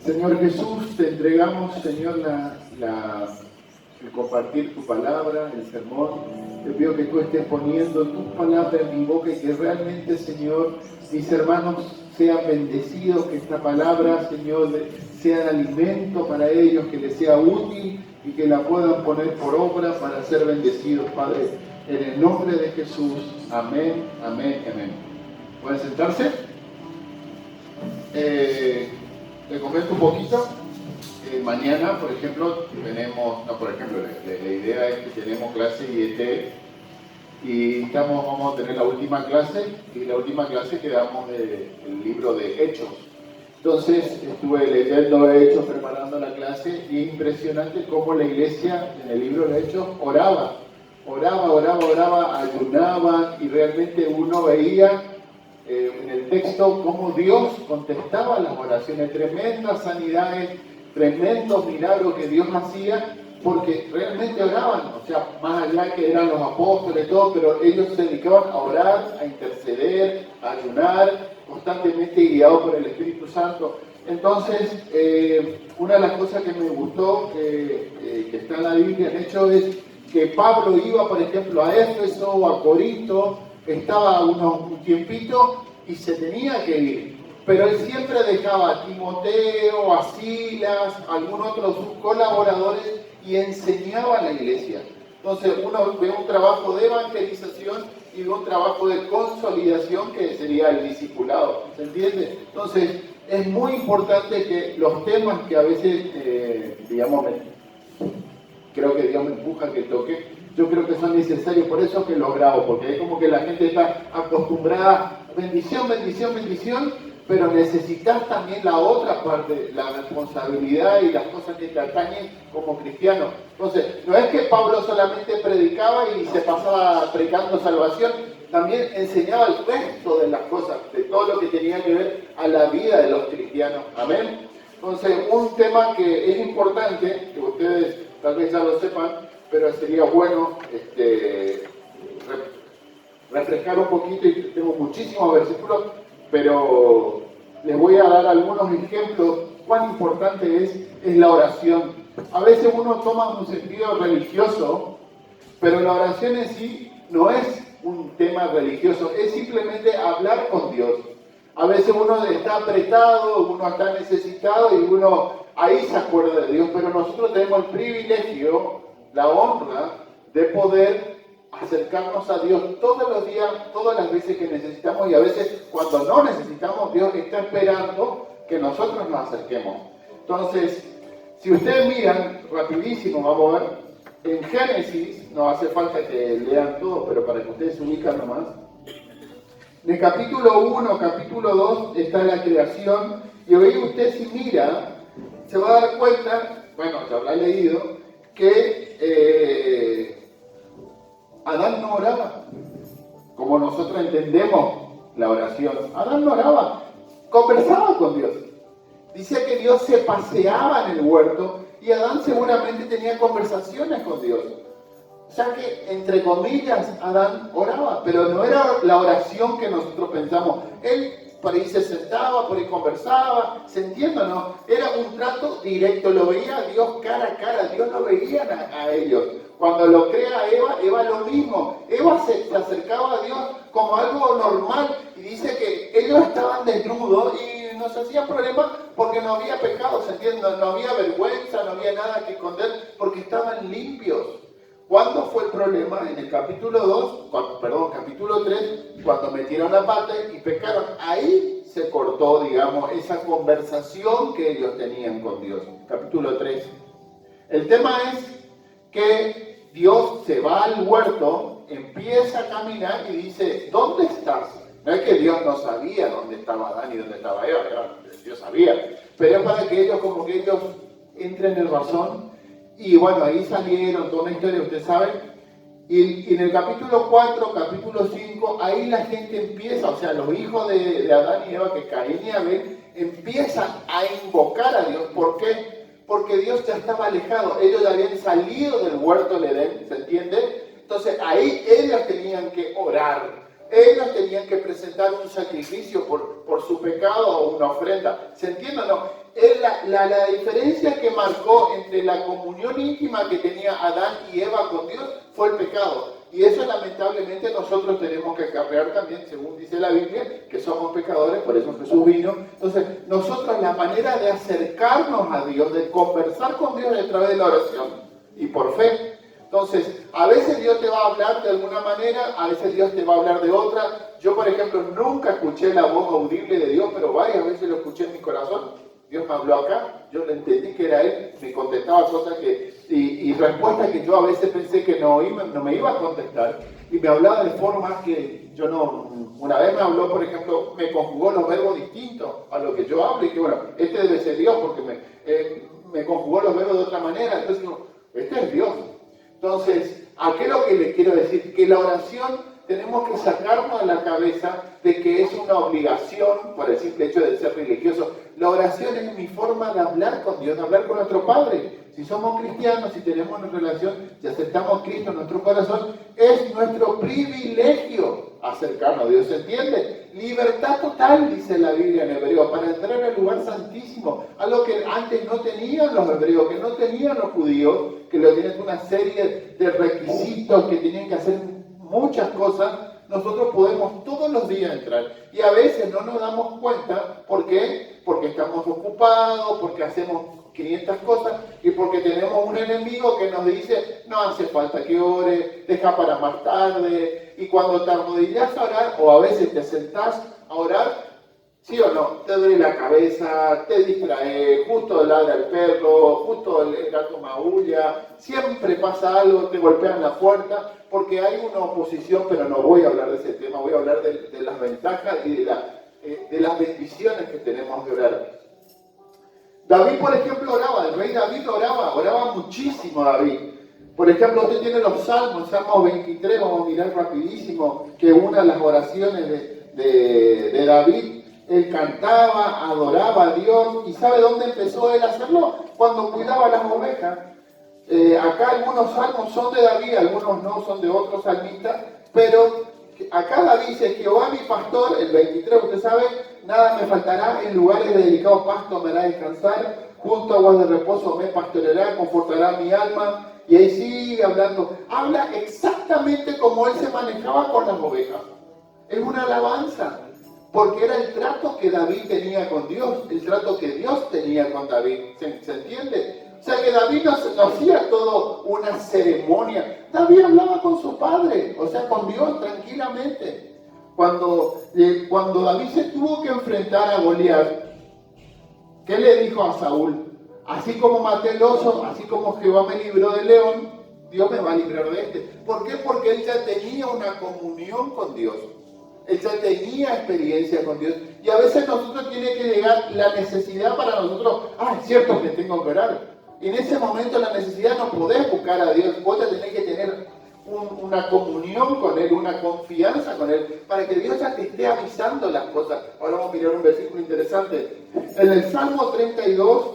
Señor Jesús, te entregamos, Señor, el compartir tu palabra, el sermón. Te pido que tú estés poniendo tu palabra en mi boca y que realmente, Señor, mis hermanos sean bendecidos, que esta palabra, Señor, sea alimento para ellos, que les sea útil y que la puedan poner por obra para ser bendecidos, Padre. En el nombre de Jesús. Amén, amén, amén. ¿Pueden sentarse? Le comento un poquito. Mañana, por ejemplo, la idea es que tenemos clase IET y vamos a tener la última clase, y la última clase que damos del libro de Hechos. Entonces, estuve leyendo Hechos, preparando la clase, y es impresionante cómo la iglesia en el libro de Hechos oraba, ayunaban, y realmente uno veía en el texto cómo Dios contestaba las oraciones, tremendas sanidades, tremendos milagros que Dios hacía, porque realmente oraban, o sea, más allá que eran los apóstoles, todo, pero ellos se dedicaban a orar, a interceder, a ayunar, constantemente guiados por el Espíritu Santo. Entonces, una de las cosas que me gustó, que está en la Biblia, en hecho, es que Pablo iba, por ejemplo, a Éfeso, a Corinto, estaba un tiempito y se tenía que ir. Pero él siempre dejaba a Timoteo, a Silas, a algún otro de sus colaboradores y enseñaba a la iglesia. Entonces uno ve un trabajo de evangelización y ve un trabajo de consolidación que sería el discipulado. ¿Se entiende? Entonces es muy importante que los temas que a veces, creo que Dios me empuja a que toque, yo creo que son necesarios, por eso que los grabo, porque es como que la gente está acostumbrada, bendición, bendición, bendición, pero necesitas también la otra parte, la responsabilidad y las cosas que te atañen como cristiano. Entonces, no es que Pablo solamente predicaba y se pasaba predicando salvación, también enseñaba el resto de las cosas, de todo lo que tenía que ver a la vida de los cristianos. Amén. Entonces, un tema que es importante, que ustedes tal vez ya lo sepan, pero sería bueno refrescar un poquito, y tengo muchísimos versículos, pero les voy a dar algunos ejemplos cuán importante es la oración. A veces uno toma un sentido religioso, pero la oración en sí no es un tema religioso, es simplemente hablar con Dios. A veces uno está apretado, uno está necesitado y uno ahí se acuerda de Dios, pero nosotros tenemos el privilegio, la honra de poder acercarnos a Dios todos los días, todas las veces que necesitamos, y a veces cuando no necesitamos, Dios está esperando que nosotros nos acerquemos. Entonces, si ustedes miran rapidísimo, vamos a ver, en Génesis, no hace falta que lean todo, pero para que ustedes se ubican nomás, en el capítulo 1, capítulo 2 está la creación, y hoy usted si mira, se va a dar cuenta, bueno, ya habrá leído, que Adán no oraba, como nosotros entendemos la oración. Adán no oraba, conversaba con Dios. Dice que Dios se paseaba en el huerto y Adán seguramente tenía conversaciones con Dios. O sea que, entre comillas, Adán oraba, pero no era la oración que nosotros pensamos. Él por ahí se sentaba, por ahí conversaba, ¿se entiende o no? Era un trato directo, lo veía a Dios cara a cara, Dios lo veía a ellos. Cuando lo crea Eva lo mismo. Eva se acercaba a Dios como algo normal y dice que ellos estaban desnudos y no se hacía problema porque no había pecado, ¿se entiende? No había vergüenza, no había nada que esconder porque estaban limpios. ¿Cuándo fue el problema? En el capítulo 3, cuando metieron la pata y pecaron. Ahí se cortó, digamos, esa conversación que ellos tenían con Dios. Capítulo 3. El tema es que Dios se va al huerto, empieza a caminar y dice, ¿dónde estás? No es que Dios no sabía dónde estaba Adán y dónde estaba Eva, Dios sabía. Pero es para que ellos, como que ellos entren en razón. Y bueno, ahí salieron toda una historia, ustedes saben. Y en el capítulo 4, capítulo 5, ahí la gente empieza, o sea, los hijos de Adán y Eva, que Caín y Abel, empiezan a invocar a Dios. ¿Por qué? Porque Dios ya estaba alejado. Ellos ya habían salido del huerto del Edén, ¿se entiende? Entonces ahí ellos tenían que orar. Ellos tenían que presentar un sacrificio por su pecado o una ofrenda. ¿Se entiende o no? La diferencia que marcó entre la comunión íntima que tenía Adán y Eva con Dios fue el pecado. Y eso lamentablemente nosotros tenemos que acarrear también, según dice la Biblia, que somos pecadores, por eso Jesús vino. Entonces, nosotros la manera de acercarnos a Dios, de conversar con Dios es a través de la oración y por fe. Entonces, a veces Dios te va a hablar de alguna manera, a veces Dios te va a hablar de otra. Yo, por ejemplo, nunca escuché la voz audible de Dios, pero varias veces lo escuché en mi corazón. Dios me habló acá, yo le entendí que era Él, me contestaba cosas y respuestas que yo a veces pensé que no me iba a contestar. Y me hablaba de formas que yo no... Una vez me habló, por ejemplo, me conjugó los verbos distintos a lo que yo hablo y que bueno, este debe ser Dios porque me conjugó los verbos de otra manera. Entonces digo, este es Dios. Entonces, ¿a qué es lo que le quiero decir? Que la oración tenemos que sacarnos de la cabeza de que es una obligación por el simple hecho de ser religioso. La oración es mi forma de hablar con Dios, de hablar con nuestro Padre. Si somos cristianos, si tenemos una relación, si aceptamos a Cristo en nuestro corazón, es nuestro privilegio acercarnos a Dios. ¿Se entiende? Libertad total, dice la Biblia en hebreo, para entrar al lugar santísimo, algo que antes no tenían los hebreos, que no tenían los judíos, que lo tenían una serie de requisitos, que tenían que hacer muchas cosas. Nosotros podemos todos los días entrar y a veces no nos damos cuenta. ¿Por qué? Porque estamos ocupados, porque hacemos 500 cosas y porque tenemos un enemigo que nos dice no hace falta que ore, deja para más tarde, y cuando te arrodillas a orar o a veces te sentás a orar, ¿sí o no? Te duele la cabeza, te distrae, justo ladra el perro, justo el gato maulla, siempre pasa algo, te golpean la puerta, porque hay una oposición, pero no voy a hablar de ese tema, voy a hablar de las ventajas y de las bendiciones que tenemos de orar. David, por ejemplo, oraba, el rey David oraba muchísimo David. Por ejemplo, usted tiene los salmos, Salmo 23, vamos a mirar rapidísimo, que una de las oraciones de David. Él cantaba, adoraba a Dios. ¿Y sabe dónde empezó él a hacerlo? Cuando cuidaba las ovejas. Acá algunos salmos son de David, algunos no, son de otros salmistas, pero acá David dice: Jehová mi pastor, el 23, usted sabe, nada me faltará, en lugares de delicado pasto me hará descansar, junto a aguas de reposo me pastoreará, confortará mi alma. Y ahí sigue hablando, habla exactamente como él se manejaba con las ovejas. Es una alabanza, porque era el trato que David tenía con Dios, el trato que Dios tenía con David. ¿Se entiende? O sea que David no hacía todo una ceremonia. David hablaba con su padre, o sea, con Dios tranquilamente. Cuando David se tuvo que enfrentar a Goliat, ¿qué le dijo a Saúl? Así como maté el oso, así como Jehová me libró del león, Dios me va a librar de este. ¿Por qué? Porque él ya tenía una comunión con Dios. Él ya tenía experiencia con Dios. Y a veces nosotros tiene que llegar la necesidad para nosotros. Es cierto que tengo que orar. Y en ese momento la necesidad no podés buscar a Dios. Vos ya tenés que tener una comunión con Él, una confianza con Él, para que Dios ya te esté avisando las cosas. Ahora vamos a mirar un versículo interesante. En el Salmo 32,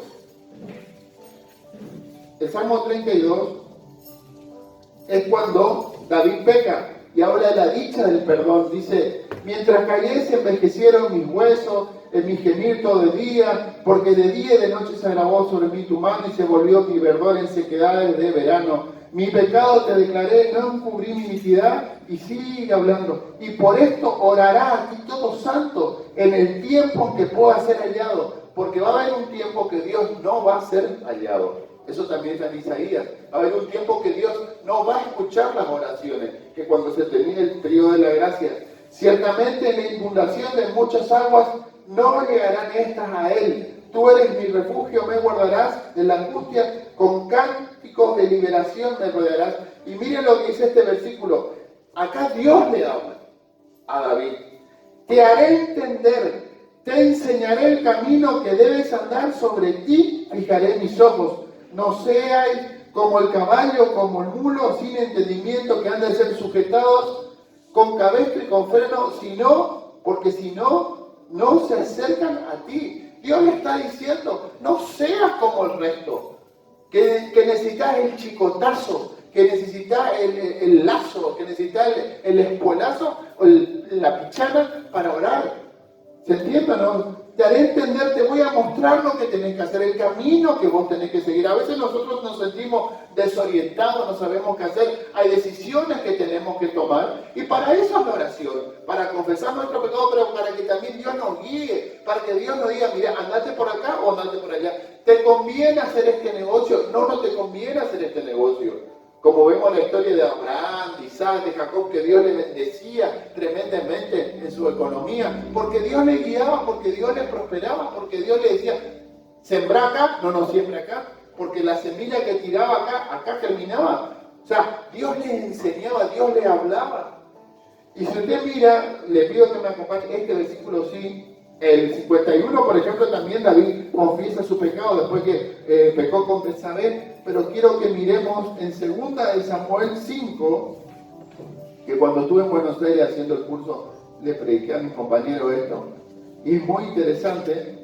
es cuando David peca y habla de la dicha del perdón. Dice: mientras callé se envejecieron mis huesos, en mi gemir todo el día, porque de día y de noche se agravó sobre mí tu mano y se volvió mi verdor en sequedades de verano. Mi pecado te declaré, no encubrí mi iniquidad. Y sigue hablando. Y por esto orará a ti todo santo en el tiempo en que pueda ser hallado, porque va a haber un tiempo que Dios no va a ser hallado. Eso también está en Isaías. Va a haber un tiempo que Dios no va a escuchar las oraciones, que cuando se termine el periodo de la gracia, ciertamente en la inundación de muchas aguas no llegarán estas a él. Tú eres mi refugio, me guardarás de la angustia, con cánticos de liberación me rodearás. Y miren lo que dice este versículo. Acá Dios le habla a David: te haré entender, te enseñaré el camino que debes andar, sobre ti fijaré mis ojos. No seáis como el caballo, como el mulo, sin entendimiento, que han de ser sujetados con cabestro y con freno, porque si no se acercan a ti. Dios le está diciendo: no seas como el resto, que necesitas el chicotazo, que necesitas el lazo, que necesitas el espuelazo o la pichana para orar. ¿Se entiende, no? Te haré entender, te voy a mostrar lo que tenés que hacer, el camino que vos tenés que seguir. A veces nosotros nos sentimos desorientados, no sabemos qué hacer. Hay decisiones que tenemos que tomar. Y para eso es la oración, para confesar nuestro pecado, pero para que también Dios nos guíe, para que Dios nos diga, mira, andate por acá o andate por allá. ¿Te conviene hacer este negocio? No, no te conviene hacer este negocio. Como vemos la historia de Abraham, de Isaac, de Jacob, que Dios le bendecía tremendamente en su economía, porque Dios le guiaba, porque Dios le prosperaba, porque Dios le decía, sembra acá, no siembre acá, porque la semilla que tiraba acá germinaba. O sea, Dios le enseñaba, Dios le hablaba. Y si usted mira, le pido que me acompañe este versículo, sí. El 51, por ejemplo, también David confiesa su pecado después que pecó con Betsabé, pero quiero que miremos en 2 de Samuel 5, que cuando estuve en Buenos Aires haciendo el curso, le prediqué a mis compañeros esto, y es muy interesante,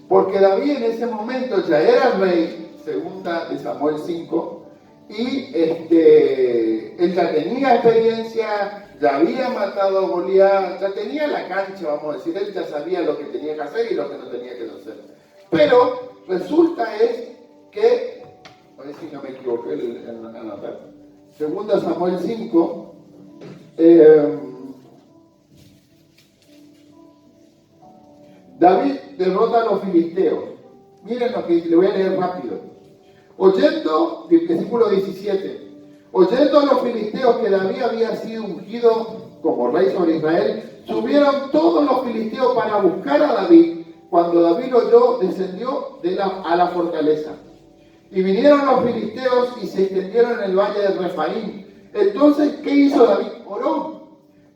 porque David en ese momento ya era rey, 2 de Samuel 5, y él ya tenía experiencia, ya había matado a Goliat, ya tenía la cancha, vamos a decir, él ya sabía lo que tenía que hacer y lo que no tenía que hacer. Pero resulta es que, a ver si no me equivoqué en anotar, 2 Samuel 5, David derrota a los filisteos. Miren lo que dice, le voy a leer rápido. Oyendo, versículo 17, oyendo a los filisteos que David había sido ungido como rey sobre Israel, subieron todos los filisteos para buscar a David. Cuando David lo oyó, descendió a la fortaleza. Y vinieron los filisteos y se extendieron en el valle de Refaim. Entonces, ¿qué hizo David? Oró.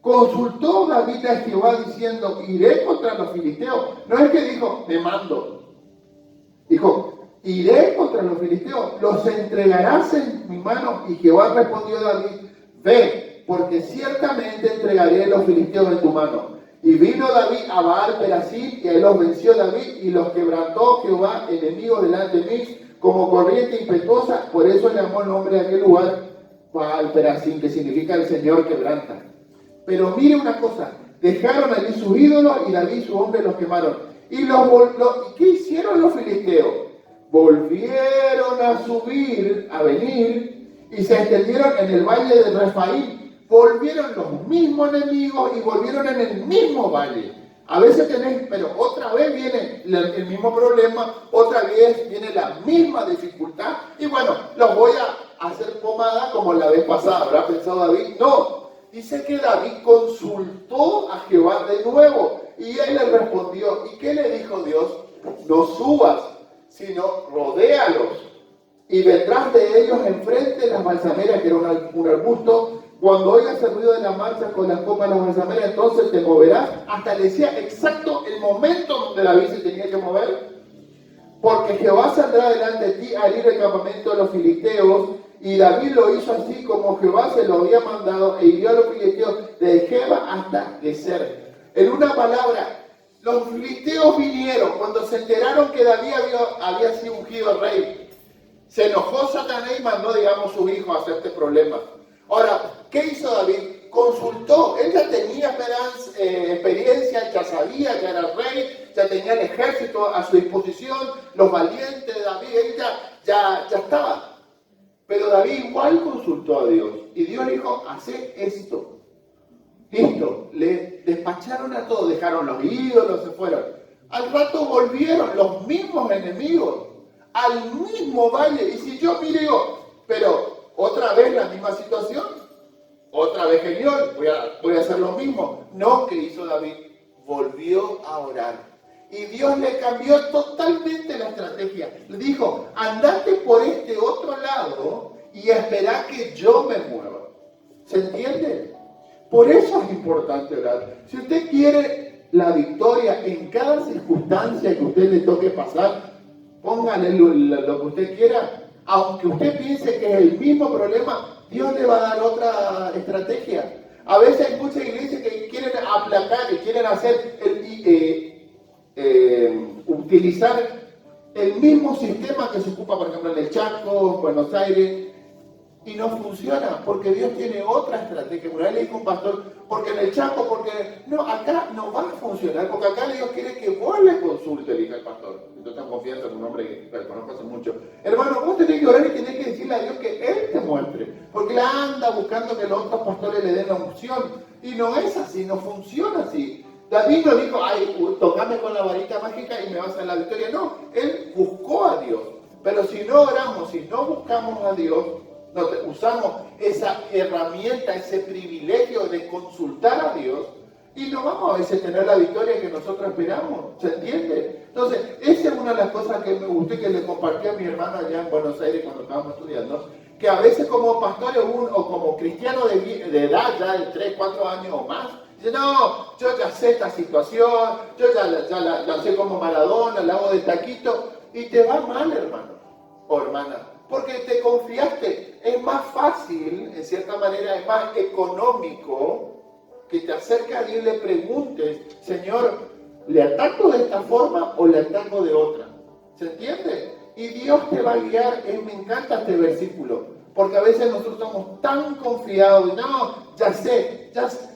Consultó David a Jehová diciendo, iré contra los filisteos. No es que dijo, me mando. Dijo, iré contra los filisteos, los entregarás en mi mano. Y Jehová respondió a David, ve, porque ciertamente entregaré los filisteos en tu mano. Y vino David a Baal Perasim, y él los venció David, y los quebrantó Jehová, enemigos delante de mí, como corriente impetuosa. Por eso le llamó el nombre de aquel lugar Baal Perasim, que significa el Señor quebranta. Pero mire una cosa, dejaron allí sus ídolos, y David y su hombre los quemaron. ¿Y qué hicieron los filisteos? Volvieron a venir y se extendieron en el valle de Refaim. Volvieron los mismos enemigos y volvieron en el mismo valle. A veces pero otra vez viene el mismo problema, otra vez viene la misma dificultad. Y bueno, los voy a hacer pomada como la vez pasada. ¿Habrá pensado David? No. Dice que David consultó a Jehová de nuevo y él le respondió. ¿Y qué le dijo Dios? No subas, sino rodéalos, y detrás de ellos enfrente las balsameras, que era un arbusto. Cuando oigas el ruido de la marcha con las copas de las balsameras, entonces te moverás. Hasta le decía exacto el momento donde David se tenía que mover, porque Jehová saldrá delante de ti al ir al campamento de los filisteos. Y David lo hizo así como Jehová se lo había mandado, e hirió a los filisteos desde Geba hasta Geser. En una palabra, los filisteos vinieron cuando se enteraron que David había sido ungido rey. Se enojó Satanás y mandó, digamos, su hijo a hacer este problema. Ahora, ¿qué hizo David? Consultó. Él ya tenía experiencia, ya sabía, ya era rey, ya tenía el ejército a su disposición, los valientes de David, él ya estaba. Pero David igual consultó a Dios. Y Dios le dijo, hacé esto. Listo, le despacharon a todos, dejaron los ídolos, se fueron. Al rato volvieron los mismos enemigos, al mismo valle. Y si yo digo, pero otra vez la misma situación, otra vez genial, voy a hacer lo mismo. No, ¿qué hizo David? Volvió a orar. Y Dios le cambió totalmente la estrategia. Le dijo, andate por este otro lado y espera que yo me mueva. ¿Se entiende? Por eso es importante orar. Si usted quiere la victoria en cada circunstancia que usted le toque pasar, póngale lo que usted quiera. Aunque usted piense que es el mismo problema, Dios le va a dar otra estrategia. A veces hay muchas iglesias que quieren aplacar, que quieren hacer utilizar el mismo sistema que se ocupa, por ejemplo, en el Chaco, en Buenos Aires. y no funciona, porque Dios tiene otra estrategia. Una vez le dijo un pastor, porque en el Chaco, porque no, acá no va a funcionar, porque acá Dios quiere que vos le consultes, le dije al pastor. Entonces tengo confianza en un hombre que conozco hace mucho. Hermano, vos tenés que orar y tenés que decirle a Dios que Él te muestre, porque Él anda buscando que los otros pastores le den la unción, y no es así, no funciona así. David no dijo, ay, tocame con la varita mágica y me vas a dar la victoria. No, él buscó a Dios. Pero si no oramos, si no buscamos a Dios, no usamos esa herramienta, ese privilegio de consultar a Dios, y no vamos a veces tener la victoria que nosotros esperamos. ¿Se entiende? Entonces, esa es una de las cosas que me gustó y que le compartí a mi hermano allá en Buenos Aires cuando estábamos estudiando, que a veces como pastores o como cristianos de edad, ya de 3, 4 años o más, dice, no, yo ya sé esta situación, yo ya sé como Maradona, la hago de taquito, y te va mal, hermano o hermana, porque te confiaste. Es más fácil, en cierta manera, es más económico que te acerques a Dios y le preguntes, Señor, ¿le ataco de esta forma o le ataco de otra? ¿Se entiende? Y Dios te va a guiar. Me encanta este versículo, porque a veces nosotros estamos tan confiados, no, ya sé,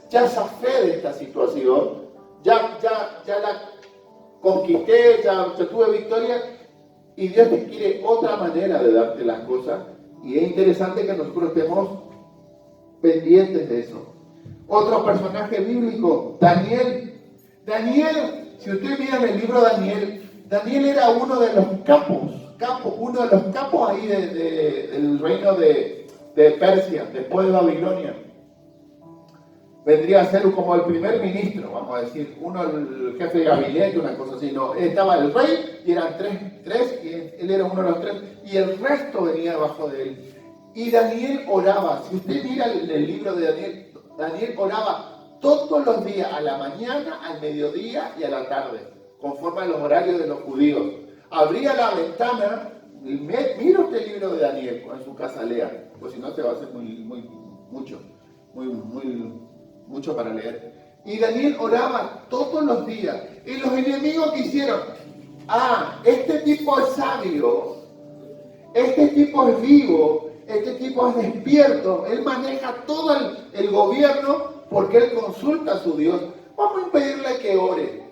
ya zafé de esta situación, ya la conquisté, ya tuve victoria, y Dios te quiere otra manera de darte las cosas, y es interesante que nosotros estemos pendientes de eso. Otro personaje bíblico, Daniel. Daniel, si usted mira en el libro de Daniel era uno de los uno de los capos ahí del reino de Persia, después de Babilonia. Vendría a ser como el primer ministro, vamos a decir, uno el jefe de gabinete, una cosa así. No, estaba el rey y eran tres, y él era uno de los 3, y el resto venía debajo de él. Y Daniel oraba. Si usted mira el libro de Daniel, Daniel oraba todos los días, a la mañana, al mediodía y a la tarde, conforme a los horarios de los judíos. Abría la ventana, mira usted el libro de Daniel, en su casa lea, pues si no te va a hacer mucho para leer. Y Daniel oraba todos los días. Y los enemigos que hicieron, este tipo es sabio, este tipo es vivo, este tipo es despierto, él maneja todo el gobierno porque él consulta a su Dios. Vamos a impedirle que ore.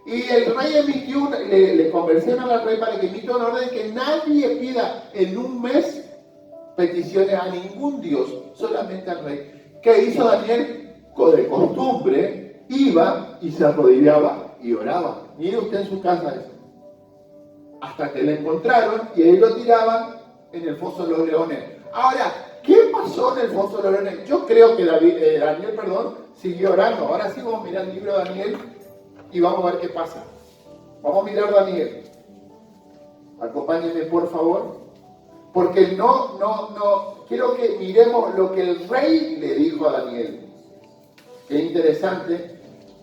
Y el rey emitió, le convencieron al rey para que emita una orden que nadie pida en un mes peticiones a ningún Dios, solamente al rey. ¿Qué hizo Daniel? De costumbre, iba y se arrodillaba y oraba. Mire usted en su casa eso. Hasta que le encontraron y ahí lo tiraban en el foso de los leones. Ahora, ¿qué pasó en el foso de los leones? Yo creo que Daniel, siguió orando. Ahora sí vamos a mirar el libro de Daniel y vamos a ver qué pasa. Vamos a mirar Daniel. Acompáñenme, por favor. Porque no, quiero que miremos lo que el rey le dijo a Daniel. Es interesante,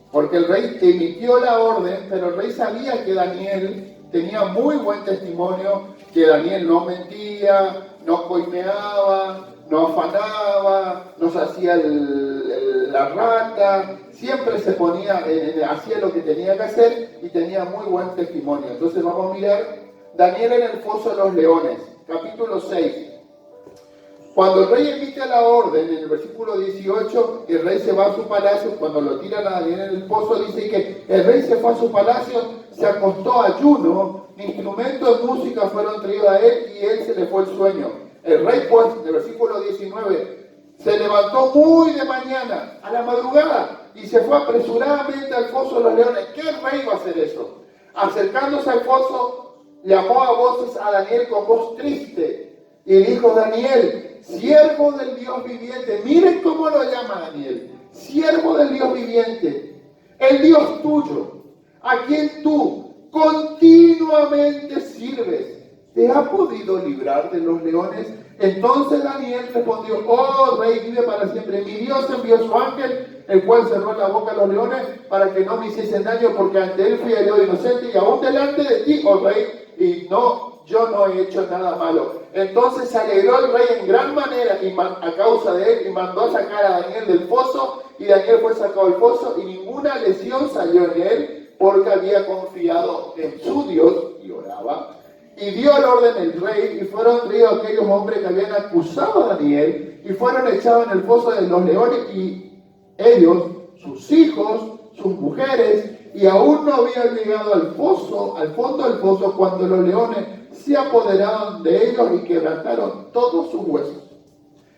porque el rey emitió la orden, pero el rey sabía que Daniel tenía muy buen testimonio, que Daniel no mentía, no coimeaba, no afanaba, no se hacía la rata, siempre se ponía, hacía lo que tenía que hacer y tenía muy buen testimonio. Entonces vamos a mirar Daniel en el foso de los leones, capítulo 6. Cuando el rey emite la orden, en el versículo 18, el rey se va a su palacio. Cuando lo tiran a Daniel en el pozo, dice que el rey se fue a su palacio, se acostó ayuno, instrumentos de música fueron traídos a él y él se le fue el sueño. El rey, pues, en el versículo 19, se levantó muy de mañana, a la madrugada, y se fue apresuradamente al foso de los leones. ¿Qué rey va a hacer eso? Acercándose al foso, llamó a voces a Daniel con voz triste y dijo: Daniel, siervo del Dios viviente. Miren cómo lo llama Daniel. Siervo del Dios viviente, el Dios tuyo, a quien tú continuamente sirves, ¿te ha podido librar de los leones? Entonces Daniel respondió: oh rey, vive para siempre. Mi Dios envió su ángel, el cual cerró la boca de los leones para que no me hiciesen daño, porque ante él fui hallado inocente y aún delante de ti, oh rey, y yo no he hecho nada malo. Entonces se alegró el rey en gran manera a causa de él, y mandó a sacar a Daniel del foso, y Daniel fue sacado del foso, y ninguna lesión salió en él, porque había confiado en su Dios y oraba. Y dio el orden el rey, y fueron traídos aquellos hombres que habían acusado a Daniel, y fueron echados en el foso de los leones, y ellos, sus hijos, sus mujeres, y aún no habían llegado al fondo del foso, cuando los leones se apoderaron de ellos y quebrantaron todos sus huesos.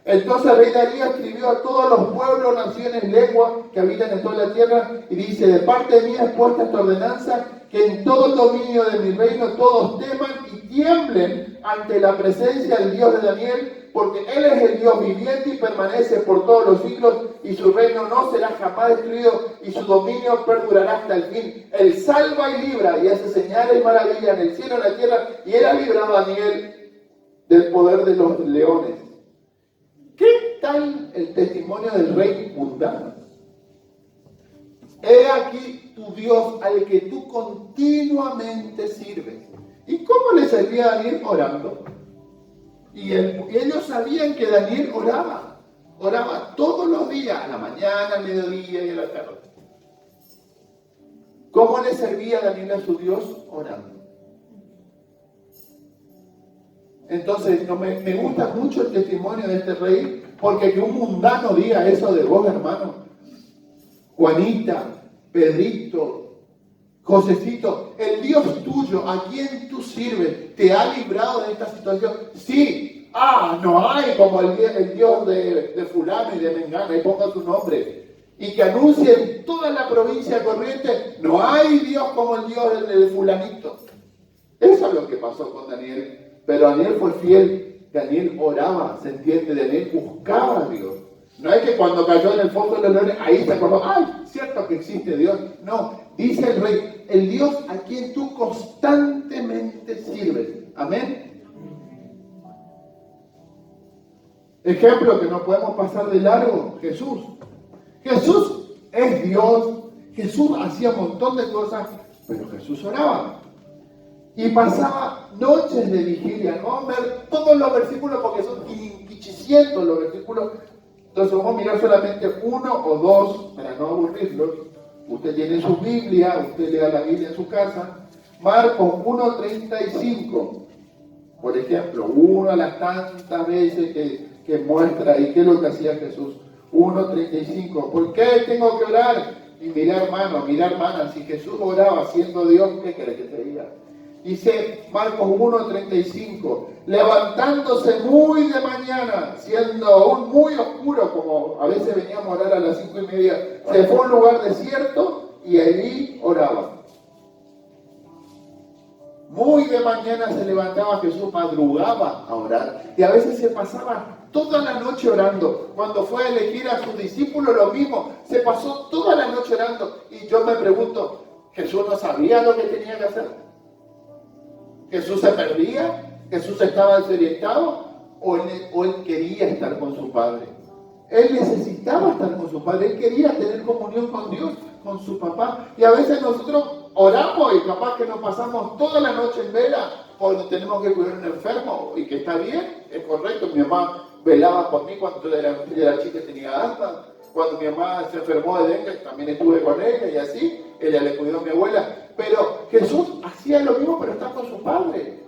Entonces el rey Darío escribió a todos los pueblos, naciones, lenguas que habitan en toda la tierra, y dice: de parte mía es puesta esta ordenanza, que en todo el dominio de mi reino todos teman y tiemblen ante la presencia del Dios de Daniel, porque Él es el Dios viviente y permanece por todos los siglos, y su reino no será jamás destruido, y su dominio perdurará hasta el fin. Él salva y libra, y hace señales y maravillas en el cielo y en la tierra, y Él ha librado a Daniel del poder de los leones. ¿Qué tal el testimonio del rey mundano? He aquí tu Dios al que tú continuamente sirves. ¿Y cómo le servía a Daniel? Orando. Y ellos sabían que Daniel oraba todos los días, a la mañana, al mediodía y a la tarde. ¿Cómo le servía Daniel a su Dios? Orando. Entonces, me gusta mucho el testimonio de este rey, porque que un mundano diga eso de vos, hermano, Juanita, Pedrito, Josecito, el Dios tuyo, a quien tú sirves, te ha librado de esta situación. Sí, no hay como el Dios de fulano y de mengano, ahí ponga su nombre. Y que anuncie en toda la provincia de Corrientes: no hay Dios como el Dios de fulanito. Eso es lo que pasó con Daniel. Pero Daniel fue fiel, Daniel oraba, se entiende, Daniel buscaba a Dios. No es que cuando cayó en el fondo de los leones, ahí se acordó: cierto que existe Dios. No, dice el rey: el Dios a quien tú constantemente sirves. Amén. Ejemplo que no podemos pasar de largo: Jesús. Jesús es Dios, Jesús hacía un montón de cosas, pero Jesús oraba. Y pasaba noches de vigilia. No vamos a ver todos los versículos porque son 500 los versículos. Entonces vamos a mirar solamente uno o dos para no aburrirlos. Usted tiene su Biblia, usted lea la Biblia en su casa. Marcos 1:35, por ejemplo, una de las tantas veces que muestra ahí qué es lo que hacía Jesús. 1:35. ¿Por qué tengo que orar? Y mira, hermano, hermana, si Jesús oraba siendo Dios, ¿qué querés que te diga? Dice Marcos 1:35, levantándose muy de mañana, siendo aún muy oscuro, como a veces veníamos a orar a las 5:30, se fue a un lugar desierto y allí oraba. Muy de mañana se levantaba Jesús, madrugaba a orar, y a veces se pasaba toda la noche orando. Cuando fue a elegir a sus discípulos, lo mismo, se pasó toda la noche orando. Y yo me pregunto, ¿Jesús no sabía lo que tenía que hacer? ¿Jesús se perdía? ¿Jesús estaba desorientado? ¿O él quería estar con su Padre? Él necesitaba estar con su Padre. Él quería tener comunión con Dios, con su papá. Y a veces nosotros oramos y capaz que nos pasamos toda la noche en vela cuando tenemos que cuidar a un enfermo, y que está bien, es correcto. Mi mamá velaba por mí cuando yo era chica y tenía asma. Cuando mi mamá se enfermó de dengue, también estuve con ella, y así, ella le cuidó a mi abuela. Pero Jesús hacía lo mismo, pero está con su Padre.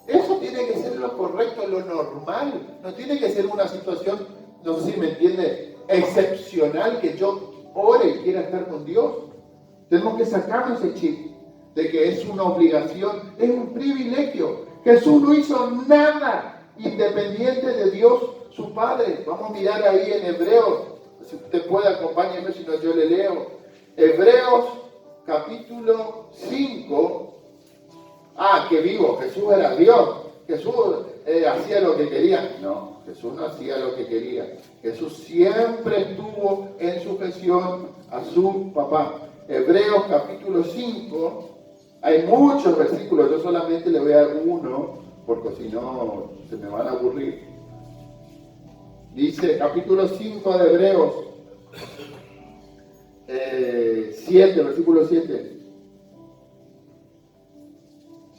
Eso tiene que ser lo correcto, lo normal. No tiene que ser una situación, no sé si me entiende, excepcional, que yo ore y quiera estar con Dios. Tenemos que sacarnos ese chip de que es una obligación, es un privilegio. Jesús no hizo nada independiente de Dios, su Padre. Vamos a mirar ahí en Hebreos. Si usted puede, acompáñeme, si no yo le leo. Hebreos capítulo 5. Que vivo, Jesús era Dios. Jesús hacía lo que quería. No, Jesús no hacía lo que quería. Jesús siempre estuvo en sujeción a su papá. Hebreos capítulo 5. Hay muchos versículos, yo solamente le voy a dar uno, porque si no se me van a aburrir. Dice, capítulo 5 de Hebreos, 7, versículo 7.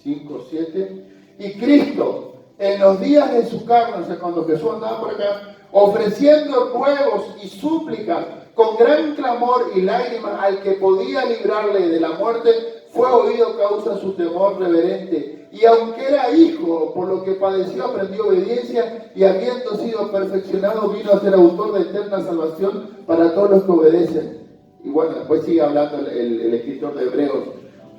5, 7. Y Cristo, en los días de su carne, o sea, cuando Jesús andaba por acá, ofreciendo ruegos y súplicas, con gran clamor y lágrimas al que podía librarle de la muerte, fue oído causa su temor reverente, y aunque era hijo, por lo que padeció aprendió obediencia, y habiendo sido perfeccionado vino a ser autor de eterna salvación para todos los que obedecen. Y bueno, después sigue hablando el escritor de Hebreos.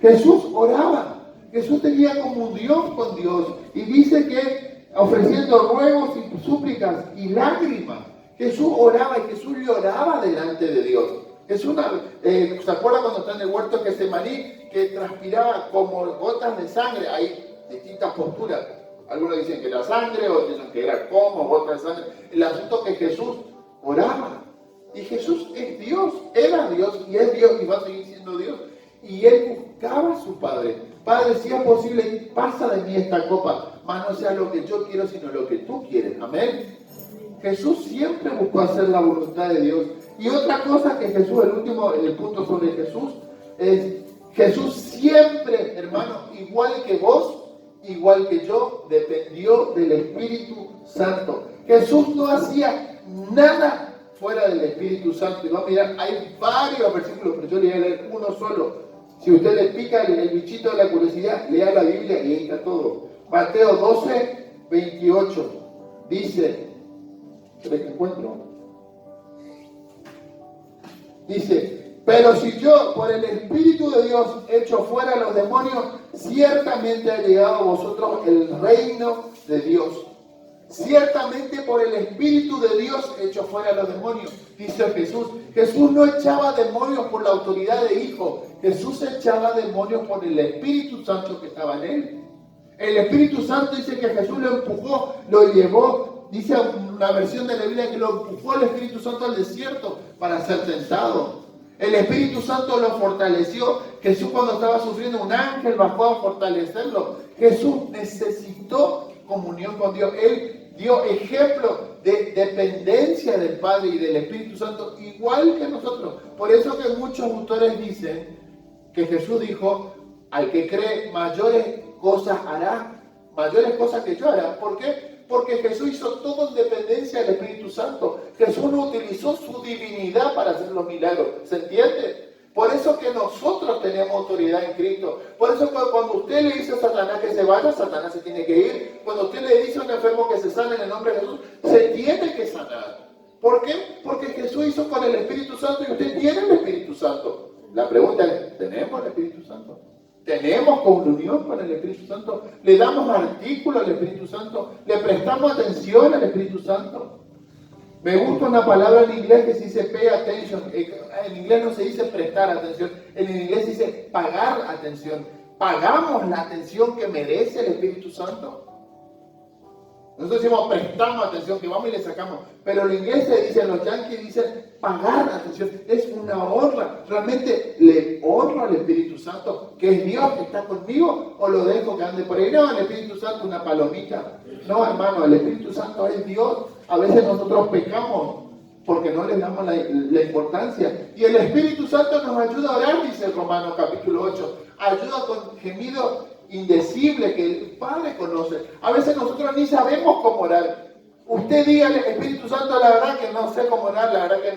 Jesús oraba, Jesús tenía comunión con Dios, y dice que ofreciendo ruegos y súplicas y lágrimas, Jesús oraba y Jesús lloraba delante de Dios. Jesús, ¿se acuerdan cuando está en el huerto de Getsemaní? Que transpiraba como gotas de sangre. Hay distintas posturas. Algunos dicen que era sangre, otros dicen que era como gotas de sangre. El asunto es que Jesús oraba. Y Jesús es Dios, era Dios y es Dios y va a seguir siendo Dios. Y él buscaba a su Padre. Padre, si es posible, pasa de mí esta copa, mas no sea lo que yo quiero, sino lo que tú quieres. Amén. Jesús siempre buscó hacer la voluntad de Dios. Y otra cosa que Jesús, el punto sobre Jesús, es Jesús siempre, hermano, igual que vos, igual que yo, dependió del Espíritu Santo. Jesús no hacía nada fuera del Espíritu Santo. Y vamos a mirar, hay varios versículos, pero yo le voy a leer uno solo. Si usted le pica el bichito de la curiosidad, lea la Biblia y ahí está todo. Mateo 12, 28. Dice, ¿crees que encuentro? Dice, pero si yo por el Espíritu de Dios echo fuera a los demonios, ciertamente ha llegado a vosotros el reino de Dios. Ciertamente por el Espíritu de Dios echo fuera a los demonios, dice Jesús. Jesús no echaba demonios por la autoridad de hijo, Jesús echaba demonios por el Espíritu Santo que estaba en él. El Espíritu Santo dice que Jesús lo empujó, lo llevó. Dice una versión de la Biblia que lo empujó el Espíritu Santo al desierto para ser tentado. El Espíritu Santo lo fortaleció. Jesús, cuando estaba sufriendo, un ángel bajó a fortalecerlo. Jesús necesitó comunión con Dios. Él dio ejemplo de dependencia del Padre y del Espíritu Santo, igual que nosotros. Por eso que muchos autores dicen que Jesús dijo, al que cree mayores cosas hará, mayores cosas que yo hará. ¿Por qué? Porque Jesús hizo todo en dependencia del Espíritu Santo. Jesús no utilizó su divinidad para hacer los milagros. ¿Se entiende? Por eso que nosotros tenemos autoridad en Cristo. Por eso que cuando usted le dice a Satanás que se vaya, Satanás se tiene que ir. Cuando usted le dice a un enfermo que se sane en el nombre de Jesús, se tiene que sanar. ¿Por qué? Porque Jesús hizo con el Espíritu Santo y usted tiene el Espíritu Santo. La pregunta es, ¿tenemos el Espíritu Santo? ¿Tenemos comunión con el Espíritu Santo? ¿Le damos artículo al Espíritu Santo? ¿Le prestamos atención al Espíritu Santo? Me gusta una palabra en inglés que se dice pay attention. En inglés no se dice prestar atención. En inglés se dice pagar atención. ¿Pagamos la atención que merece el Espíritu Santo? Nosotros decimos prestamos atención, que vamos y le sacamos. Pero en inglés se dice, los yankees dicen pagar atención. Es una honra. ¿Realmente le honro al Espíritu Santo, que es Dios que está conmigo, o lo dejo que ande por ahí? No, el Espíritu Santo es una palomita. No, hermano, el Espíritu Santo es Dios. A veces nosotros pecamos porque no le damos la importancia. Y el Espíritu Santo nos ayuda a orar, dice Romanos capítulo 8. Ayuda con gemido indecible que el Padre conoce. A veces nosotros ni sabemos cómo orar. Usted dígale, Espíritu Santo, la verdad que no sé cómo orar, la verdad que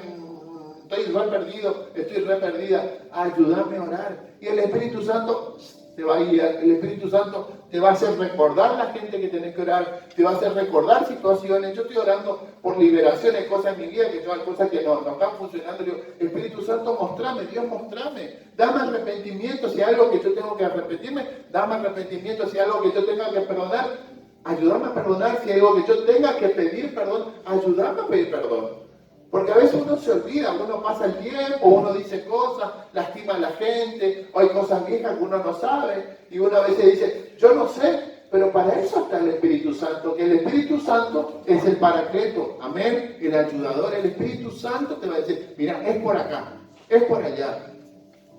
estoy re perdido, estoy re perdida. Ayúdame a orar. Y el Espíritu Santo te va a guiar. El Espíritu Santo te va a hacer recordar la gente que tenés que orar, te va a hacer recordar situaciones. Yo estoy orando por liberaciones, cosas en mi vida, que son cosas que no están funcionando. Digo, Espíritu Santo, mostrame, Dios, mostrame. Dame arrepentimiento si hay algo que yo tengo que arrepentirme. Dame arrepentimiento si hay algo que yo tenga que perdonar. Ayúdame a perdonar si hay algo que yo tenga que pedir perdón. Ayúdame a pedir perdón. Porque a veces uno se olvida, uno pasa el tiempo, uno dice cosas, lastima a la gente, o hay cosas viejas que uno no sabe, y uno a veces dice, yo no sé, pero para eso está el Espíritu Santo, que el Espíritu Santo es el paracleto, amén, el ayudador. El Espíritu Santo te va a decir, mira, es por acá, es por allá.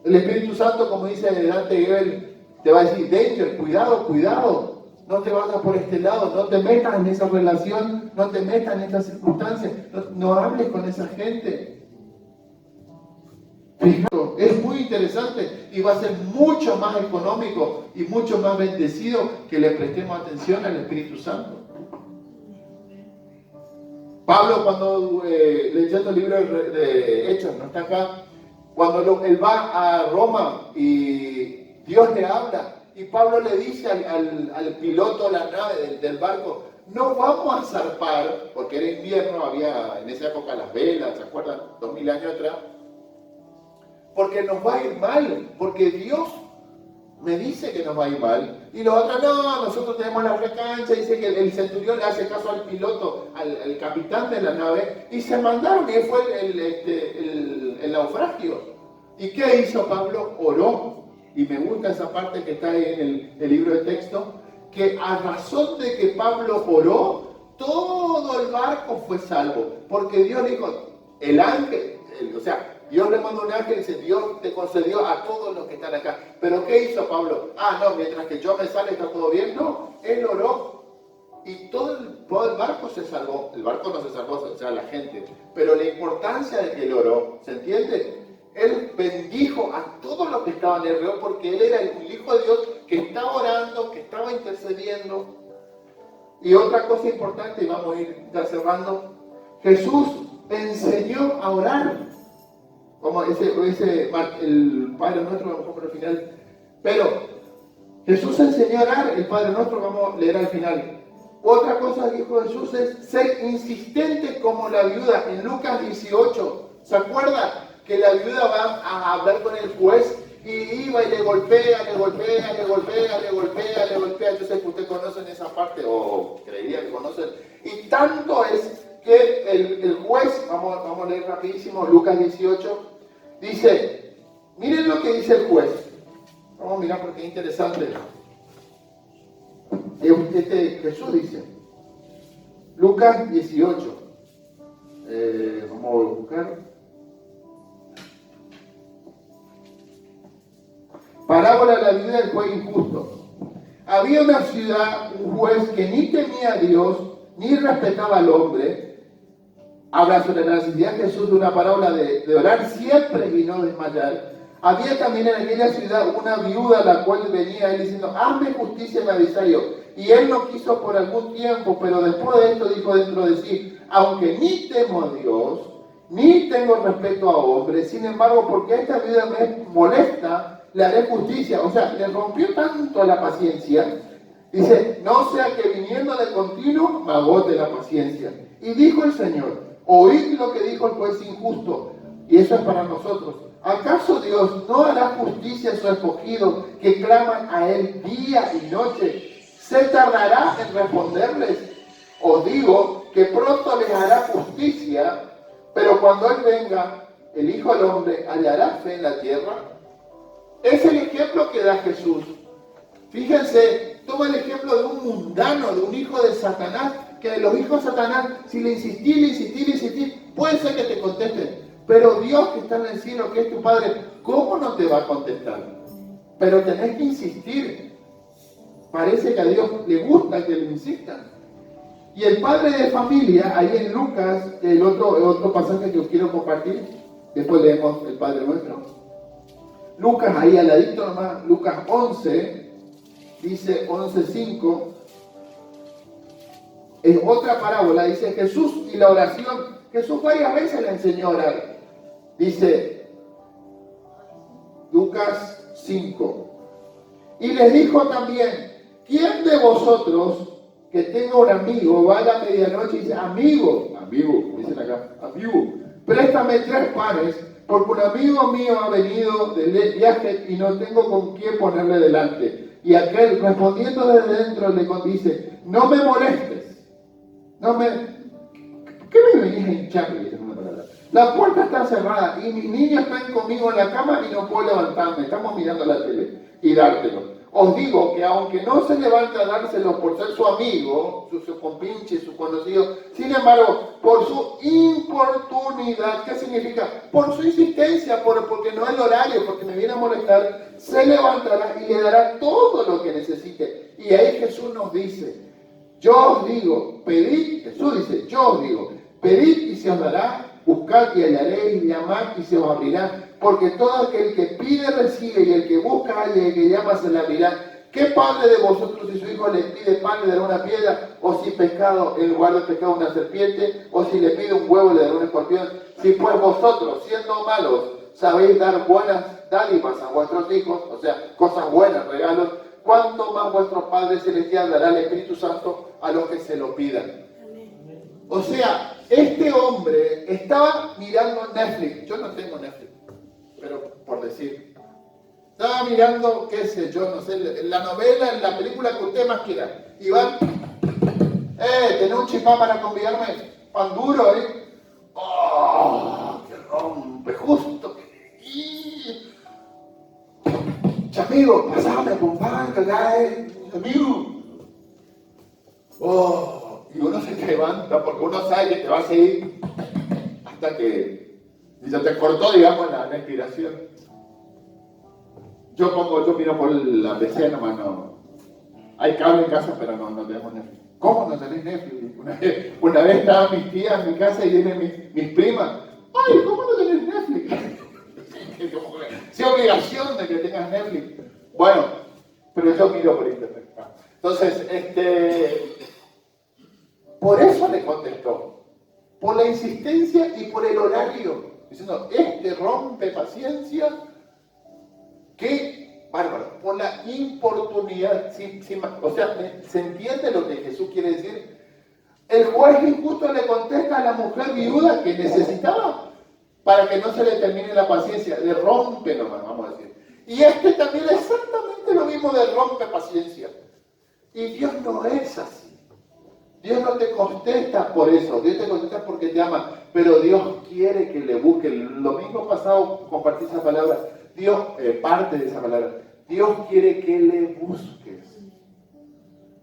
El Espíritu Santo, como dice Dante Gebel, te va a decir, danger, cuidado, cuidado. No te vayas por este lado, no te metas en esa relación, no te metas en estas circunstancias, no hables con esa gente. Fijaos, es muy interesante y va a ser mucho más económico y mucho más bendecido que le prestemos atención al Espíritu Santo. Pablo, cuando leyendo el libro de Hechos, no está acá, cuando él va a Roma y Dios le habla y Pablo le dice al piloto de la nave del barco, no vamos a zarpar, porque era invierno, había en esa época las velas, ¿se acuerdan? 2000 años atrás. Porque nos va a ir mal, porque Dios me dice que nos va a ir mal. Y los otros, no, nosotros tenemos la recancha, dice que el centurión le hace caso al piloto, al capitán de la nave, y se mandaron, y fue el naufragio. ¿Y qué hizo Pablo? Oró. Y me gusta esa parte que está ahí en el libro de texto, que a razón de que Pablo oró, todo el barco fue salvo. Porque Dios dijo, el ángel, Dios le mandó un ángel y dice, Dios te concedió a todos los que están acá. ¿Pero qué hizo Pablo? No, mientras que yo me sale está todo bien. No, él oró. Y todo el barco se salvó. El barco no se salvó, o sea, la gente. Pero la importancia de que él oró, ¿se entiende? Él bendijo a todos los que estaban alrededor porque él era el Hijo de Dios que estaba orando, que estaba intercediendo. Y otra cosa importante, y vamos a ir ya cerrando, Jesús enseñó a orar. Como el Padre Nuestro, lo mejor por el final. Pero Jesús enseñó a orar, el Padre Nuestro, vamos a leer al final. Otra cosa que dijo Jesús es ser insistente como la viuda en Lucas 18. ¿Se acuerda? Que la viuda va a hablar con el juez y iba y le golpea. Yo sé que usted conoce esa parte, o creería que conocen. Y tanto es que el juez, vamos a leer rapidísimo, Lucas 18, dice, miren lo que dice el juez. Vamos a mirar porque es interesante. Jesús dice, Lucas 18, vamos a buscar. Parábola de la viuda del juez injusto. Había una ciudad, un juez que ni temía a Dios, ni respetaba al hombre. Habla sobre la necesidad de Jesús de una parábola de orar siempre y no desmayar. Había también en aquella ciudad una viuda a la cual venía él diciendo, hazme justicia, me avisario. Y él no quiso por algún tiempo, pero después de esto dijo dentro de sí, aunque ni temo a Dios, ni tengo respeto a hombres, sin embargo, porque esta viuda me molesta, le haré justicia. O sea, le rompió tanto la paciencia. Dice, no sea que viniendo de continuo me agote la paciencia. Y dijo el Señor, oíd lo que dijo el juez injusto. Y eso es para nosotros. ¿Acaso Dios no hará justicia a su escogido que claman a él día y noche? ¿Se tardará en responderles? Os digo que pronto les hará justicia, pero cuando él venga, el Hijo del Hombre, ¿hallará fe en la tierra? Es el ejemplo que da Jesús. Fíjense, toma el ejemplo de un mundano, de un hijo de Satanás, que de los hijos de Satanás, si le insistís, puede ser que te contesten. Pero Dios que está en el cielo, que es tu Padre, ¿cómo no te va a contestar? Pero tenés que insistir. Parece que a Dios le gusta que le insistan. Y el padre de familia, ahí en Lucas, el otro pasaje que os quiero compartir, después leemos el Padre Nuestro. Lucas, ahí al ladito nomás, Lucas 11, dice 11:5, es otra parábola, dice Jesús y la oración. Jesús varias veces le enseñó a orar. Dice Lucas 5, y les dijo también, ¿quién de vosotros que tenga un amigo va a la medianoche y dice, amigo, como dicen acá, amigo, préstame 3 panes, porque un amigo mío ha venido de viaje y no tengo con quién ponerle delante? Y aquel, respondiendo desde dentro, le dice, no me molestes, ¿qué me venís a hinchar? La puerta está cerrada y mis niños están conmigo en la cama y no puedo levantarme, estamos mirando la tele y dártelo. Os digo que aunque no se levante a dárselo por ser su amigo, su compinche, su conocido, sin embargo, por su importunidad, ¿qué significa? Por su insistencia, porque no es el horario, porque me viene a molestar, se levantará y le dará todo lo que necesite. Y ahí Jesús nos dice, yo os digo, pedid, Jesús dice, yo os digo, pedid y se os dará, buscad y hallaréis, llamad y se os abrirá. Porque todo aquel que pide recibe, y el que busca halla, y el que llama se le abrirá. ¿Qué padre de vosotros, si su hijo le pide pan, le dará una piedra? ¿O si pescado, en lugar de pescado, una serpiente? ¿O si le pide un huevo, le dará un escorpión? Si pues vosotros, siendo malos, sabéis dar dádivas a vuestros hijos, o sea, cosas buenas, regalos, cuánto más vuestro Padre Celestial dará el Espíritu Santo a los que se lo pidan. O sea, este hombre estaba mirando Netflix. Yo no tengo Netflix, pero por decir. Estaba mirando, qué sé yo, no sé, la novela, la película que usted más quiera. Y van, ¿tenés un chipá para convidarme? Pan duro, ¿eh? ¡Oh! ¡Que rompe! Justo. Amigo, pasame con pan, amigo. ¡Oh! Y uno se levanta porque uno sabe que te va a seguir hasta que ya te cortó, digamos, la inspiración. Yo miro por la PC nomás, no. Hay cable en casa, pero no tenemos Netflix. ¿Cómo no tenés Netflix? Una vez estaban mis tías en mi casa y vienen mis primas. ¡Ay, cómo no tenés Netflix! Sí, obligación de que tengas Netflix. Bueno, pero yo miro por internet. Entonces, por eso le contestó. Por la insistencia y por el horario. Diciendo, rompe paciencia. ¡Qué bárbaro! Por la importunidad. O sea, ¿se entiende lo que Jesús quiere decir? El juez injusto le contesta a la mujer viuda que necesitaba para que no se le termine la paciencia. Le rompe nomás, vamos a decir. Y también es exactamente lo mismo de rompe paciencia. Y Dios no es así. Dios no te contesta por eso. Dios te contesta porque te ama. Pero Dios quiere que le busque. El domingo pasado compartí esa palabra. Dios, parte de esa palabra. Dios quiere que le busques.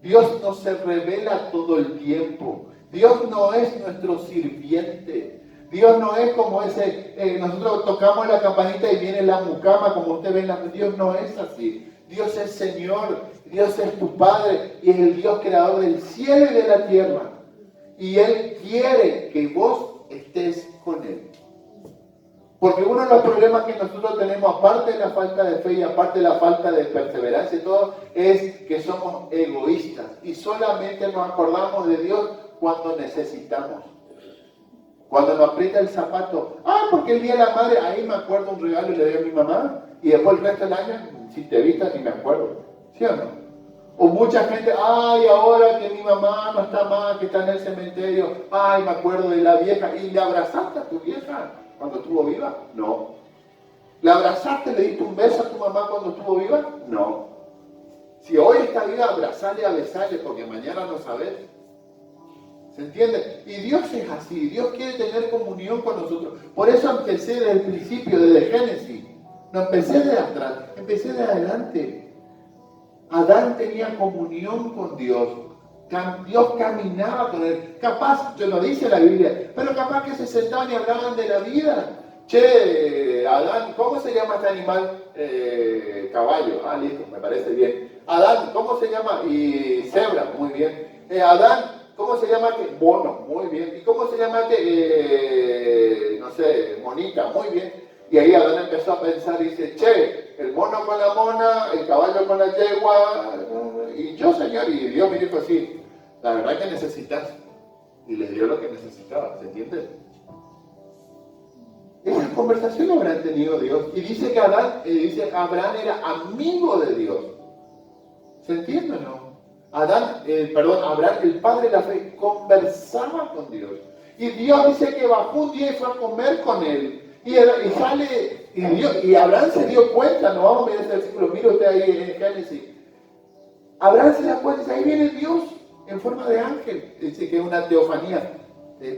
Dios no se revela todo el tiempo. Dios no es nuestro sirviente. Dios no es como ese, nosotros tocamos la campanita y viene la mucama, como usted ve en la... Dios no es así. Dios es Señor, Dios es tu Padre y es el Dios creador del cielo y de la tierra. Y Él quiere que vos estés con Él. Porque uno de los problemas que nosotros tenemos, aparte de la falta de fe y aparte de la falta de perseverancia y todo, es que somos egoístas y solamente nos acordamos de Dios cuando necesitamos. Cuando nos aprieta el zapato, porque el día de la madre, ahí me acuerdo un regalo y le doy a mi mamá, y después el resto del año, si te vistas ni me acuerdo, ¿sí o no? O mucha gente, ahora que mi mamá no está más, que está en el cementerio, me acuerdo de la vieja, ¿y le abrazaste a tu vieja cuando estuvo viva? No. ¿Le abrazaste, le diste un beso a tu mamá cuando estuvo viva? No. Si hoy está viva, abrazale, a besarle, porque mañana no sabes. ¿Se entiende? Y Dios es así, Dios quiere tener comunión con nosotros. Por eso empecé desde el principio, desde Génesis. No empecé de atrás, empecé de adelante. Adán tenía comunión con Dios. Dios caminaba con él. Capaz, yo no dice la Biblia, pero capaz que se sentaban y hablaban de la vida. Che, Adán, ¿cómo se llama este animal? Caballo. Listo, me parece bien. Adán, ¿cómo se llama? Y cebra, muy bien. Adán, ¿cómo se llama? Mono, muy bien. ¿Y cómo se llama? No sé, monita, muy bien. Y ahí Adán empezó a pensar y dice, che, el mono con la mona, el caballo con la yegua, y yo, Señor, y Dios me dijo así, la verdad que necesitas. Y le dio lo que necesitaba, ¿se entiende? Esa conversación habrán tenido Dios. Y dice que Abraham era amigo de Dios. ¿Se entiende o no? Abraham, el padre de la fe, conversaba con Dios. Y Dios dice que bajó un día y fue a comer con él. Y sale, y Abraham se dio cuenta, no vamos a mirar ese versículo, mire usted ahí en Génesis. Abraham se da cuenta, dice, ahí viene Dios en forma de ángel. Dice que es una teofanía.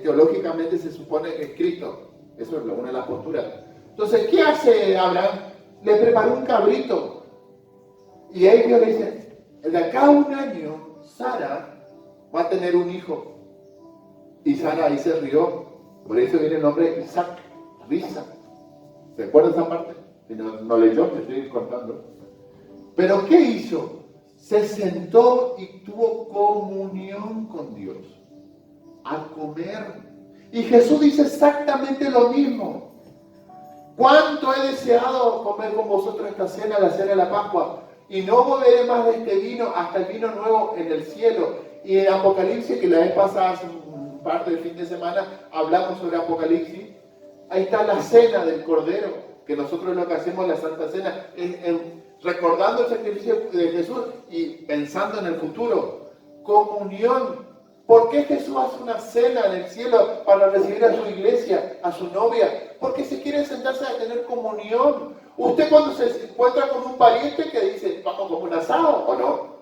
Teológicamente se supone que es Cristo. Eso es una de las posturas. Entonces, ¿qué hace Abraham? Le preparó un cabrito. Y ahí Dios le dice, de acá a un año, Sara va a tener un hijo. Y Sara ahí se rió. Por eso viene el nombre Isaac, risa. ¿Se acuerda esa parte? Si no leyó, te estoy contando. Pero ¿qué hizo? Se sentó y tuvo comunión con Dios. A comer. Y Jesús dice exactamente lo mismo. ¿Cuánto he deseado comer con vosotros esta cena, la cena de la Pascua? Y no beberé más de este vino hasta el vino nuevo en el cielo. Y en Apocalipsis, que la vez pasada, hace parte del fin de semana, hablamos sobre Apocalipsis. Ahí está la cena del Cordero. que nosotros lo que hacemos en la Santa Cena es recordando el sacrificio de Jesús y pensando en el futuro. Comunión. ¿Por qué Jesús hace una cena en el cielo para recibir a su iglesia, a su novia? Porque se quiere sentarse a tener comunión. Usted cuando se encuentra con un pariente que dice, vamos como un asado, ¿o no?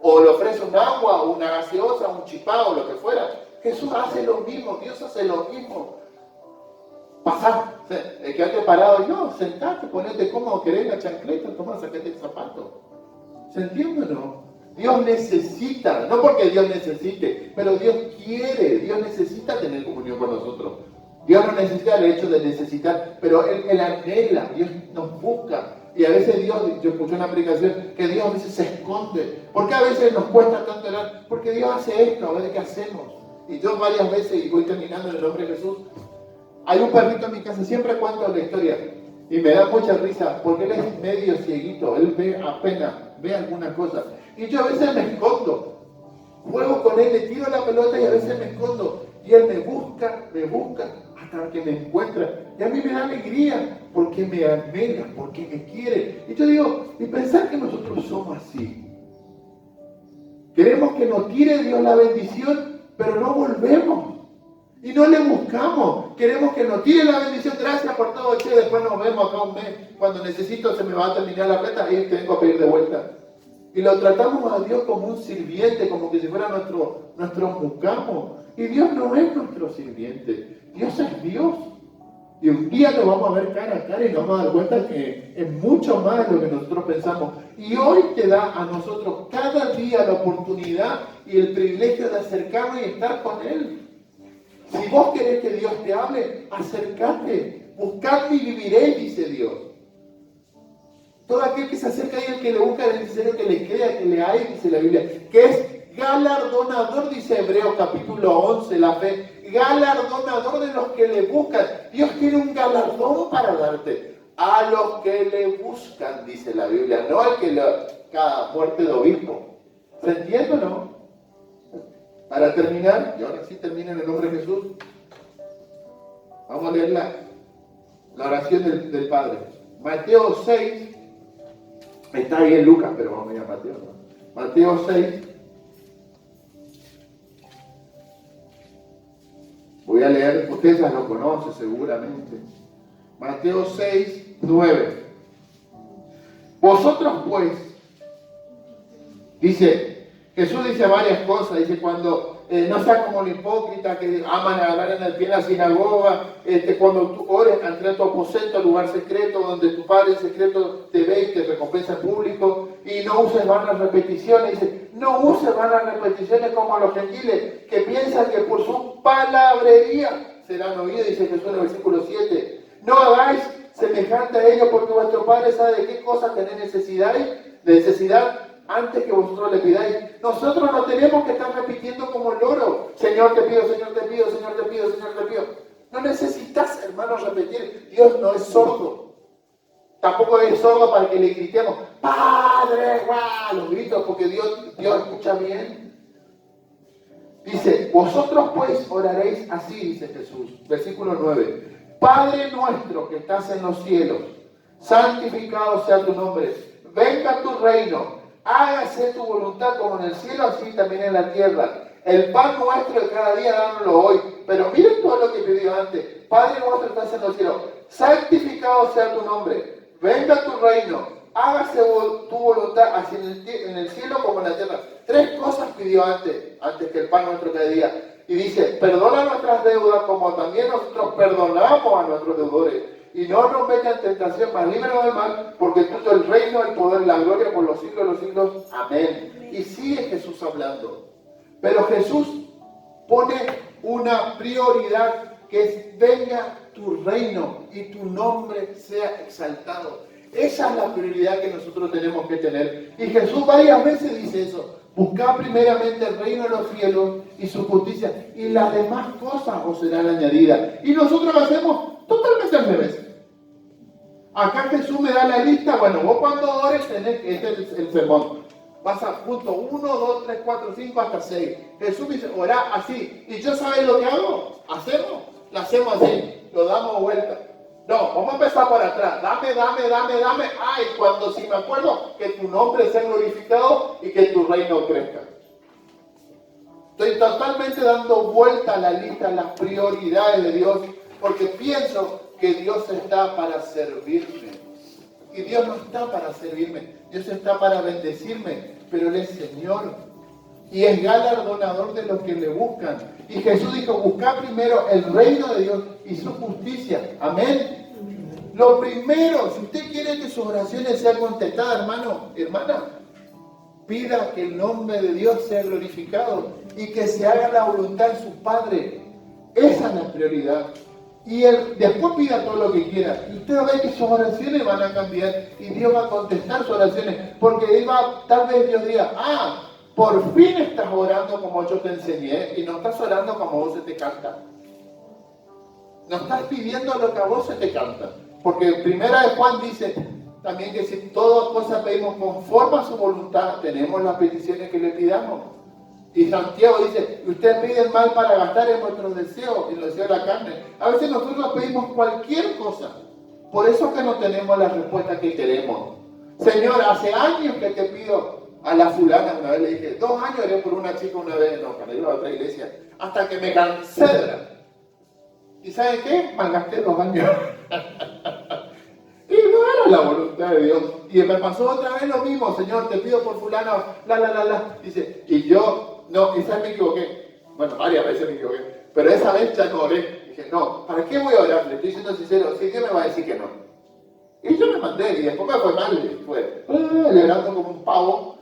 O le ofrece un agua, una gaseosa, un chipá o lo que fuera. Jesús hace lo mismo, Dios hace lo mismo. Pasá, quedate parado y no, sentate, ponete cómodo, querés la chancleta, toma, sacate el zapato. ¿Se entiende o no? Dios necesita, no porque Dios necesite, pero Dios quiere, Dios necesita tener comunión con nosotros. Dios no necesita el hecho de necesitar, pero Él anhela, Dios nos busca. Y a veces Dios, yo escuché una predicación, que Dios a veces se esconde. ¿Por qué a veces nos cuesta tanto orar? Porque Dios hace esto, a ver qué hacemos. Y yo varias veces, y voy terminando en el nombre de Jesús, hay un perrito en mi casa, siempre cuento la historia, y me da mucha risa, porque él es medio cieguito, él ve apenas, ve alguna cosa. Y yo a veces me escondo, juego con él, le tiro la pelota y a veces me escondo. Y él me busca, hasta que me encuentra. Y a mí me da alegría, porque me anhela, porque me quiere. Y yo digo, y pensar que nosotros somos así. Queremos que nos tire Dios la bendición, pero no volvemos. Y no le buscamos. Queremos que nos tire la bendición. Gracias por todo, che. Después nos vemos acá un mes. Cuando necesito, se me va a terminar la plata, ahí tengo a pedir de vuelta. Y lo tratamos a Dios como un sirviente, como que si fuera nuestro mucamo. Y Dios no es nuestro sirviente. Dios es Dios. Y un día lo vamos a ver cara a cara y nos vamos a dar cuenta que es mucho más de lo que nosotros pensamos. Y hoy te da a nosotros cada día la oportunidad y el privilegio de acercarnos y estar con Él. Si vos querés que Dios te hable, acércate. Buscadme y viviréis, dice Dios. Todo aquel que se acerca y el que le busca es necesario que le crea, que le hay, dice la Biblia, que es galardonador, dice Hebreos capítulo 11, la fe, galardonador de los que le buscan. Dios tiene un galardón para darte. A los que le buscan, dice la Biblia, no al que cada muerte de obispo. ¿Se entiende o no? Para terminar, y ahora sí termina en el nombre de Jesús, vamos a leer la oración del Padre. Mateo 6, está bien Lucas, pero vamos a ir a Mateo, ¿no? Mateo 6, voy a leer, ustedes ya lo conocen seguramente. Mateo 6, 9. Vosotros pues, Jesús dice varias cosas, dice cuando no seas como los hipócritas que aman a hablar en el pie en la sinagoga, cuando tú ores, entra a tu aposento, al lugar secreto, donde tu Padre en secreto te ve y te recompensa en público, y no uses vanas repeticiones, dice, no uses vanas repeticiones como los gentiles, que piensan que por su palabrería serán oídos, dice Jesús en el versículo 7. No hagáis semejante a ellos, porque vuestro Padre sabe de qué cosas tenéis necesidad, antes que vosotros le pidáis. Nosotros no tenemos que estar repitiendo como el loro. Señor te pido, Señor te pido, Señor te pido, Señor te pido. No necesitas, hermanos, repetir. Dios no es sordo. Tampoco es sordo para que le gritemos, Padre, ¡guau! Los gritos, porque Dios escucha bien. Dice, vosotros pues oraréis así, dice Jesús. Versículo 9. Padre nuestro que estás en los cielos, santificado sea tu nombre. Venga tu reino. Hágase tu voluntad como en el cielo, así también en la tierra. El pan nuestro de cada día, dánoslo hoy. Pero miren todo lo que pidió antes. Padre nuestro que estás en los cielos, santificado sea tu nombre. Venga tu reino. Hágase tu voluntad, así en el cielo como en la tierra. 3 cosas pidió antes que el pan nuestro de cada día. Y dice, perdona nuestras deudas como también nosotros perdonamos a nuestros deudores. Y no nos metas en tentación, mas líbranos del mal, porque tuyo es el reino, el poder, la gloria por los siglos de los siglos. Amén. Y sigue Jesús hablando. Pero Jesús pone una prioridad que es, venga tu reino y tu nombre sea exaltado. Esa es la prioridad que nosotros tenemos que tener. Y Jesús varias veces dice eso. Buscad primeramente el reino de los cielos y su justicia, y las demás cosas os serán añadidas. Y nosotros lo hacemos totalmente al revés. Acá Jesús me da la lista. Bueno, vos cuando ores tenés, este es el sermón. Vas a punto 1, 2, 3, 4, 5 hasta 6. Jesús me dice, orá así. ¿Y yo sabés lo que hago? ¿Hacemos? Lo hacemos así. Lo damos vuelta. No, vamos a empezar por atrás. Dame. Ay, cuando si me acuerdo que tu nombre sea glorificado y que tu reino crezca. Estoy totalmente dando vuelta a la lista, a las prioridades de Dios, porque pienso que Dios está para servirme. Y Dios no está para servirme, Dios está para bendecirme, pero Él es Señor. Y es galardonador de los que le buscan. Y Jesús dijo, buscad primero el reino de Dios y su justicia. Amén. Lo primero, si usted quiere que sus oraciones sean contestadas, hermano, hermana, pida que el nombre de Dios sea glorificado y que se haga la voluntad de su Padre. Esa es la prioridad. Y él después pida todo lo que quiera. Y usted va a ver que sus oraciones van a cambiar y Dios va a contestar sus oraciones. Porque Él va, tal vez Dios diga, por fin estás orando como yo te enseñé y no estás orando como vos se te canta. No estás pidiendo lo que a vos se te canta. Porque primera de Juan dice también que si todas cosas pedimos conforme a su voluntad, tenemos las peticiones que le pidamos. Y Santiago dice, ustedes piden mal para gastar en vuestros deseos, en los deseos de la carne. A veces nosotros pedimos cualquier cosa. Por eso que no tenemos la respuesta que queremos. Señor, hace años que te pido a la fulana, una vez le dije, 2 años oré por una chica una vez, no, para ir a otra iglesia, hasta que me cansé de la... ¿Y saben qué? Malgasté 2 años. Y no era la voluntad de Dios. Y me pasó otra vez lo mismo, Señor, te pido por fulano, Dice, y yo, no, quizás me equivoqué. Bueno, varias veces me equivoqué. Pero esa vez ya no oré. Dije, no, ¿para qué voy a orar? Le estoy siendo sincero, si Dios me va a decir que no. Y yo me mandé, y después me fue mal, fue alegrando como un pavo.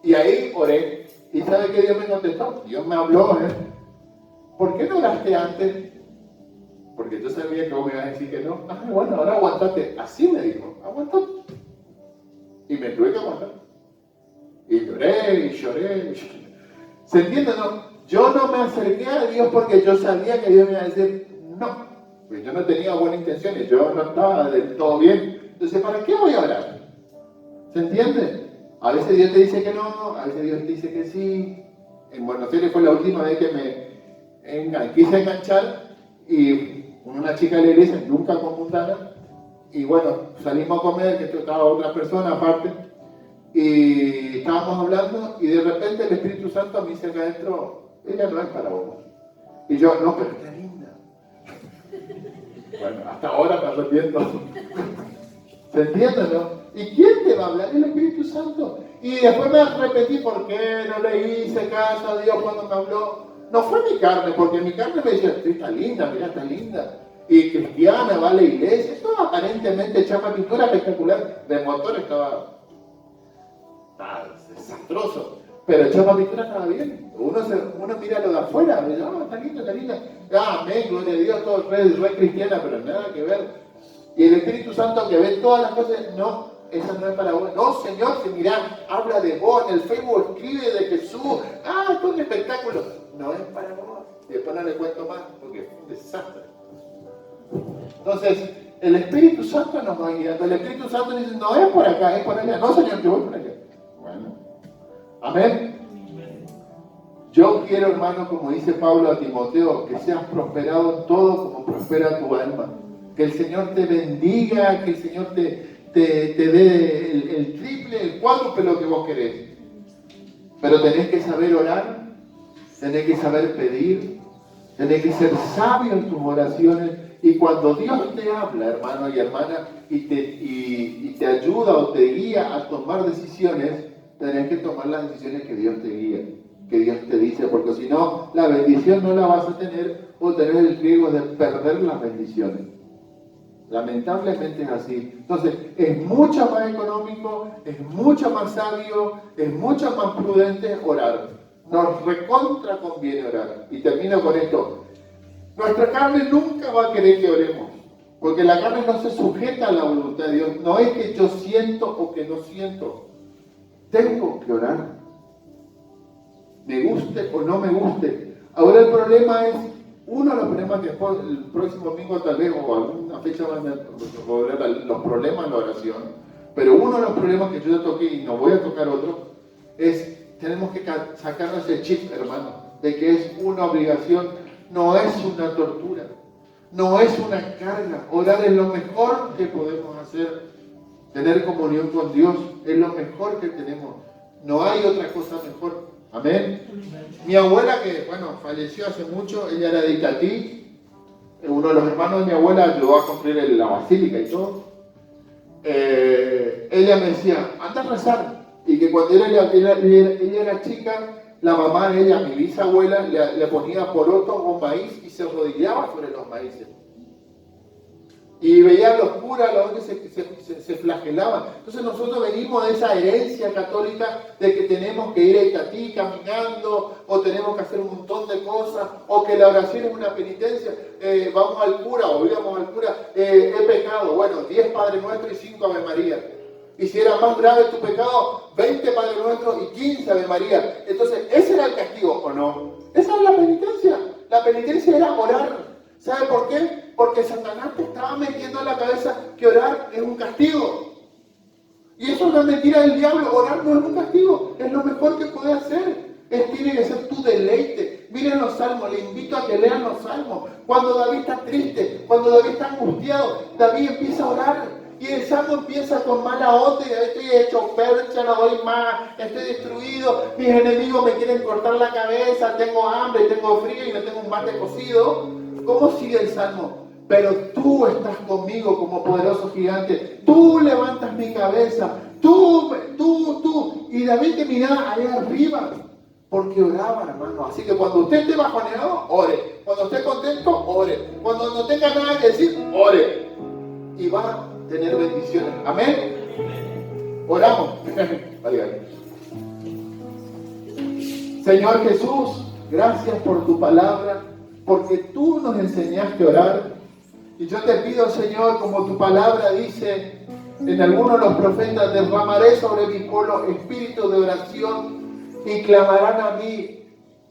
Y ahí oré. ¿Y sabe qué Dios me contestó? Dios me habló, ¿por qué no oraste antes? Porque yo sabía que vos me ibas a decir que no. Bueno, ahora aguantate. Así me dijo, aguantate. Y me tuve que aguantar. Y lloré. ¿Se entiende, no? Yo no me acerqué a Dios porque yo sabía que Dios me iba a decir no. Porque yo no tenía buenas intenciones, yo no estaba del todo bien. Entonces, ¿para qué voy a orar? ¿Se entiende? A veces Dios te dice que no, a veces Dios te dice que sí. En Buenos Aires fue la última vez que me quise enganchar y una chica de la iglesia, nunca con mundana, y bueno, salimos a comer, que estaba otra persona aparte, y estábamos hablando, y de repente el Espíritu Santo me dice acá adentro, ella no es para vos. Y yo, no, pero está linda. Bueno, hasta ahora me arrepiento. ¿Se entiende, no? ¿Y quién te va a hablar? El Espíritu Santo. Y después me arrepentí, ¿por qué no le hice caso a Dios cuando me habló? No fue mi carne, porque mi carne me decía, está linda, mira, está linda. Y cristiana, va a la iglesia, estaba aparentemente chapa pintura espectacular. De motor estaba desastroso. Pero chapa pintura estaba bien. Uno mira lo de afuera, y dice, está linda, está linda. Amén, gloria a Dios, todo re cristiana, pero nada que ver. Y el Espíritu Santo que ve todas las cosas, no, esa no es para vos. No, Señor, si mirá, habla de vos, en el Facebook escribe de Jesús. Esto es un espectáculo. No es para vos. Y después no le cuento más, porque fue un desastre. Entonces, el Espíritu Santo nos va guiando. El Espíritu Santo dice, no es por acá, es por allá. No, Señor, yo voy por allá. Bueno, amén. Yo quiero, hermano, como dice Pablo a Timoteo, que seas prosperado en todo como prospera tu alma. Que el Señor te bendiga, que el Señor te dé el triple, el cuádruple lo que vos querés. Pero tenés que saber orar, tenés que saber pedir, tenés que ser sabio en tus oraciones. Y cuando Dios te habla, hermano y hermana, y te ayuda o te guía a tomar decisiones, tenés que tomar las decisiones que Dios te guía, que Dios te dice, porque si no, la bendición no la vas a tener o tenés el riesgo de perder las bendiciones. Lamentablemente es así. Entonces, es mucho más económico, es mucho más sabio, es mucho más prudente orar. Nos recontra conviene orar. Y termino con esto. Nuestra carne nunca va a querer que oremos, porque la carne no se sujeta a la voluntad de Dios. No es que yo siento o que no siento. Tengo que orar. Me guste o no me guste. Ahora el problema es, uno de los problemas que después, el próximo domingo tal vez, o alguna fecha más, los problemas en la oración, pero uno de los problemas que yo ya toqué y no voy a tocar otro, es, tenemos que sacarnos el chip, hermano, de que es una obligación, no es una tortura. no es una carga. Orar es lo mejor que podemos hacer. Tener comunión con Dios es lo mejor que tenemos. No hay otra cosa mejor. Amén. Mi abuela, que falleció hace mucho, ella era de Itatí. Uno de los hermanos de mi abuela ayudó a construir la basílica y todo. Ella me decía, anda a rezar. Y que cuando ella era chica, la mamá de ella, mi bisabuela, le ponía porotos o maíz y se arrodillaba sobre los maíces. Y veía los curas, los que se flagelaban. Entonces nosotros venimos de esa herencia católica de que tenemos que ir a Itatí caminando, o tenemos que hacer un montón de cosas, o que la oración es una penitencia. Vamos al cura, o íbamos al cura, he pecado. 10 Padre Nuestro y 5 Ave María. Y si era más grave tu pecado, 20 Padre Nuestro y 15 Ave María. Entonces, ¿ese era el castigo o no? Esa es la penitencia. La penitencia era orar. ¿Sabe por qué? Porque Satanás te estaba metiendo en la cabeza que orar es un castigo. Y eso es una mentira del diablo. Orar no es un castigo, es lo mejor que puede hacer. Tiene que ser tu deleite. Miren los salmos, le invito a que lean los salmos. Cuando David está triste, cuando David está angustiado, David empieza a orar. Y el salmo empieza con mala onda, estoy hecho percha, no doy más, estoy destruido, mis enemigos me quieren cortar la cabeza, tengo hambre, tengo frío y no tengo un mate cocido. ¿Cómo sigue el salmo? Pero tú estás conmigo como poderoso gigante, tú levantas mi cabeza, tú. Y David te miraba allá arriba, porque oraba, hermano. Así que cuando usted esté bajoneado, ore. Cuando esté contento, ore. Cuando no tenga nada que decir, ore. Y va a tener bendiciones. Amén. Oramos. Vale. Señor Jesús, gracias por tu palabra, porque tú nos enseñaste a orar. Y yo te pido, Señor, como tu palabra dice en algunos de los profetas, derramaré sobre mi pueblo espíritu de oración y clamarán a mí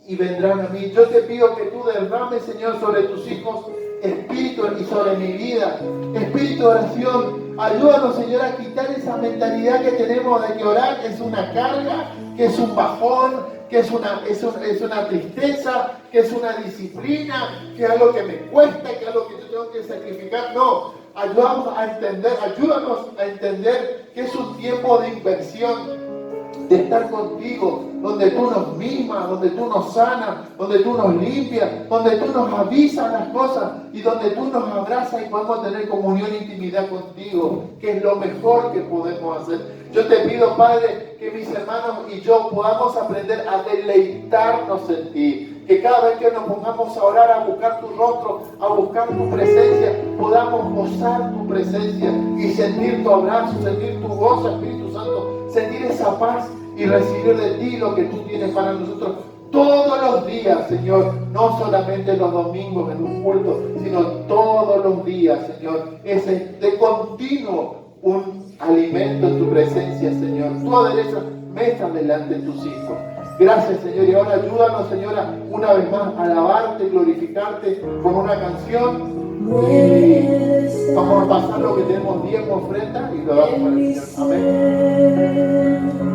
y vendrán a mí. Yo te pido que tú derrames, Señor, sobre tus hijos espíritu y sobre mi vida, espíritu de oración. Ayúdanos, Señor, a quitar esa mentalidad que tenemos de que orar es una carga, que es un bajón, que es una tristeza, que es una disciplina, que es algo que me cuesta, que es algo que yo tengo que sacrificar. No, ayúdanos a entender que es un tiempo de inversión, de estar contigo, donde tú nos mimas, donde tú nos sanas, donde tú nos limpias, donde tú nos avisas las cosas y donde tú nos abrazas y podemos tener comunión e intimidad contigo, que es lo mejor que podemos hacer. Yo te pido, Padre, que mis hermanos y yo podamos aprender a deleitarnos en ti, que cada vez que nos pongamos a orar, a buscar tu rostro, a buscar tu presencia, podamos gozar tu presencia y sentir tu abrazo, sentir tu gozo, Espíritu Santo, sentir esa paz y recibir de ti lo que tú tienes para nosotros todos los días, Señor, no solamente los domingos en un culto, sino todos los días, Señor, ese de continuo un alimento en tu presencia, Señor. Tú aderezas mesas delante de tus hijos. Gracias, Señor, y ahora ayúdanos, Señora, una vez más a alabarte, glorificarte con una canción. Y vamos a pasar lo que tenemos 10 ofrendas y lo damos para el Señor. Amén.